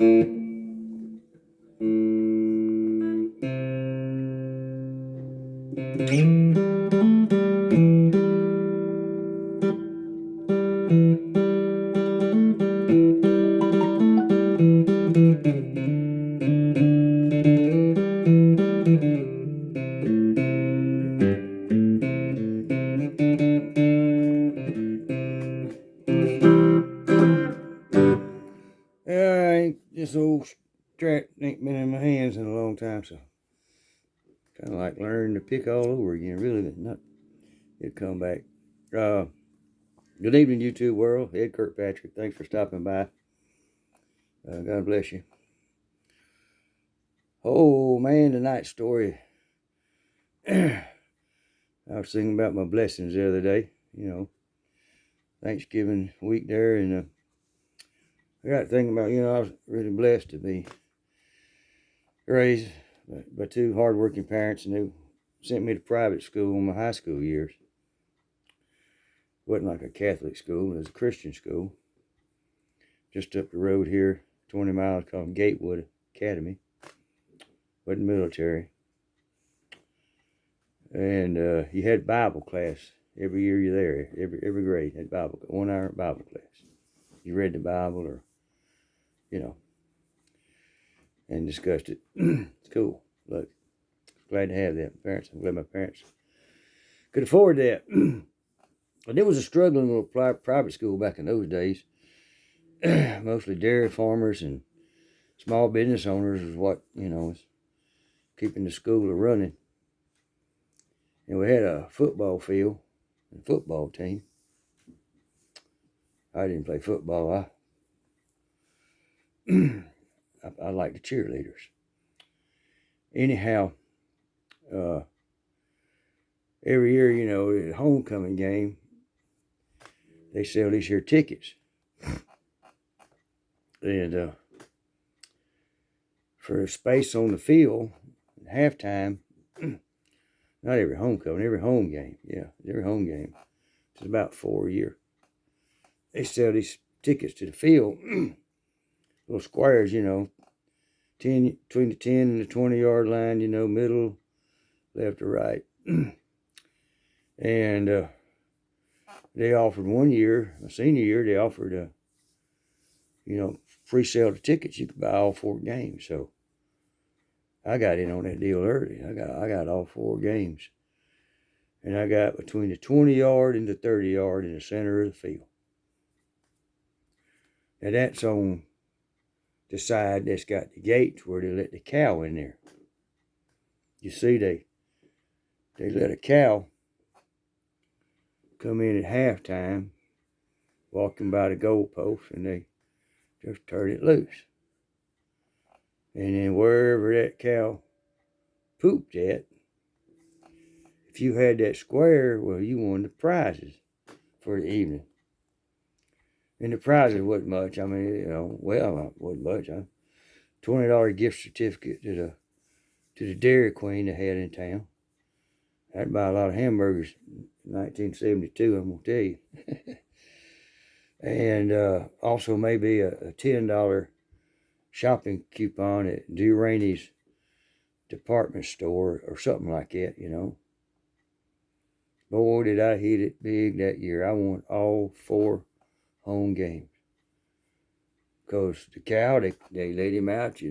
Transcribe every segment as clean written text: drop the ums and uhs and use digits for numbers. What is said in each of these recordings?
Alright, this old strap ain't been in my hands in a long time, so kind of like learning to pick all over again. Really, but not it come back. Uh, Good evening, YouTube world. Ed Kirkpatrick. Thanks for stopping by. God bless you. Oh man, tonight's story. I was thinking about my blessings the other day. You know, Thanksgiving week there, and I got thinking about. I was really blessed to be raised by two hardworking parents, and they sent me to private school in my high school years. It wasn't like a Catholic school; it was a Christian school. Just up the road here, 20 miles, called Gatewood Academy. Wasn't military. And you had Bible class every year you're there. Every grade had Bible, 1 hour Bible class. You read the Bible, or and discussed it. It's cool. Look, glad to have that. I'm glad my parents could afford that. But there was a struggling little private school back in those days. Mostly dairy farmers and small business owners was what was keeping the school running. And we had a football field and football team. I didn't play football. I like the cheerleaders. Anyhow, every year, at homecoming game, they sell these here tickets. And for space on the field, at halftime, not every homecoming, every home game. Yeah, every home game. It's about 4 a year. They sell these tickets to the field, little squares, 10 between the 10 and the 20-yard line, middle, left or right. And they offered one year, a senior year, they offered free sale of tickets. You could buy all 4 games. So I got in on that deal early. I got all 4 games. And I got between the 20-yard and the 30-yard in the center of the field. Now that's on the side that's got the gates where they let the cow in there. You see, they let a cow come in at halftime, walking by the goalpost, and they just turn it loose. And then wherever that cow pooped at, if you had that square, well, you won the prizes for the evening. And the prizes wasn't much. I mean, it wasn't much. $20 gift certificate to the Dairy Queen they had in town. I'd buy a lot of hamburgers in 1972, I'm going to tell you. And also maybe a $10 shopping coupon at Durani's department store or something like that, Boy, did I hit it big that year. I won all 4 home games. Because the cow, they let him out, He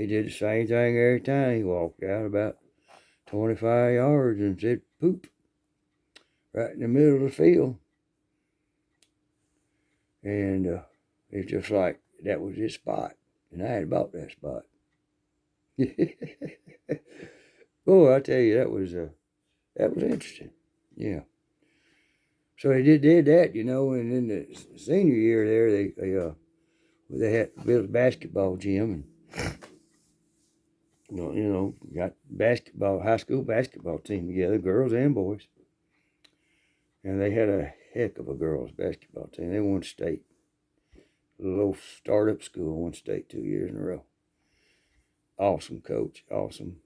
did the same thing every time. He walked out about 25 yards and said, poop, right in the middle of the field. And it's just like that was his spot. And I had bought that spot. Boy, I tell you, that was interesting. Yeah. So they did that, and then the senior year there, they had built a basketball gym and got high school basketball team together, girls and boys. And they had a heck of a girls basketball team. They won state. A little startup school won state 2 years in a row. Awesome coach, awesome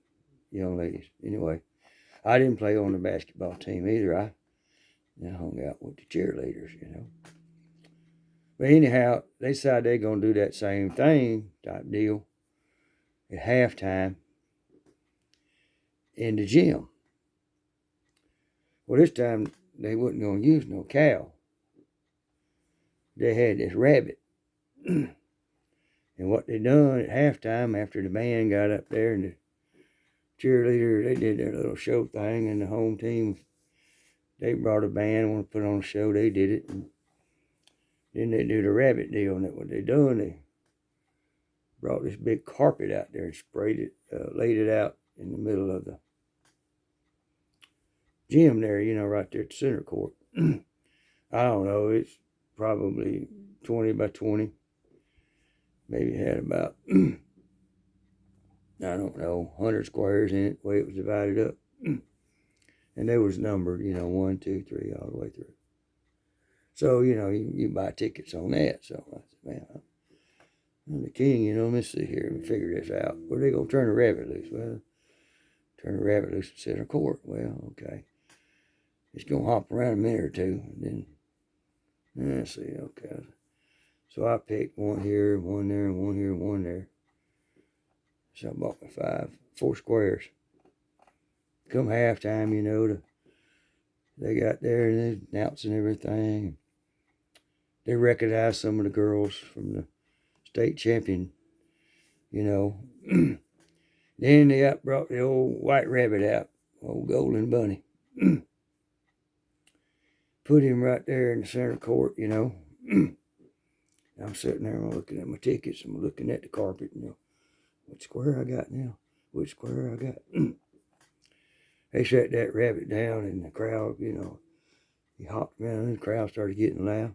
young ladies. Anyway, I didn't play on the basketball team either. I hung out with the cheerleaders, But anyhow, they decided they're going to do that same thing type deal at halftime in the gym. Well, this time they wasn't going to use no cow. They had this rabbit. And what they done at halftime, after the band got up there and the cheerleader, they did their little show thing, and the home team, they brought a band, want to put on a show, they did it. And then they do the rabbit deal, and what they done, they brought this big carpet out there and sprayed it, laid it out in the middle of the gym there, right there at the center court. I don't know, it's probably 20 by 20. Maybe it had about, I don't know, 100 squares in it, the way it was divided up. And they was numbered, 1, 2, 3, all the way through. So, you buy tickets on that. So I said, man, I'm the king, let's see here and figure this out. Where they going to turn the rabbit loose? Well, turn the rabbit loose in center court. Well, okay. It's going to hop around a minute or two. And then, let's see, okay. So I picked one here, one there, and one here, and one there. So I bought me 4 squares. Come halftime, they got there and they announcing everything. They recognized some of the girls from the state champion, Then they brought the old white rabbit out, old golden bunny. Put him right there in the center court, I'm sitting there, I'm looking at my tickets, I'm looking at the carpet, which square I got now? Which square I got? They shut that rabbit down, and the crowd, he hopped around, and the crowd started getting loud.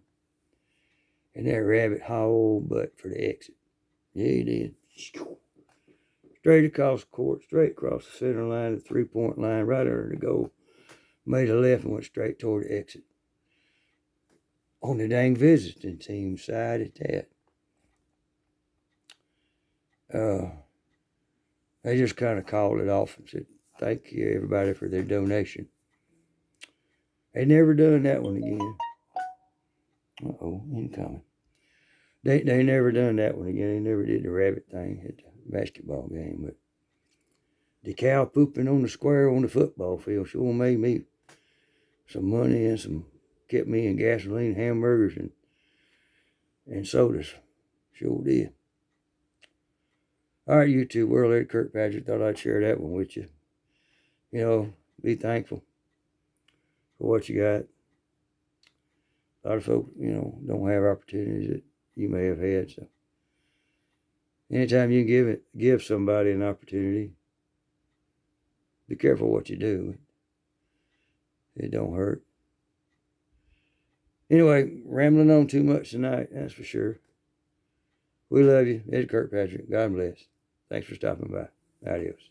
And that rabbit hauled butt for the exit. Yeah, he did. Straight across the court, straight across the center line, the 3-point line, right under the goal. Made a left and went straight toward the exit. On the dang visiting team side at that. They just kind of called it off and said, thank you, everybody, for their donation. They never done that one again. Uh-oh, incoming. They never done that one again. They never did the rabbit thing at the basketball game. But the cow pooping on the square on the football field sure made me some money and kept me in gasoline, hamburgers, and sodas. Sure did. All right, YouTube world, Ed Kirkpatrick, thought I'd share that one with you. Be thankful for what you got. A lot of folks, don't have opportunities that you may have had. So anytime you can give somebody an opportunity, be careful what you do. It don't hurt. Anyway, rambling on too much tonight, that's for sure. We love you. Ed Kirkpatrick. God bless. Thanks for stopping by. Adios.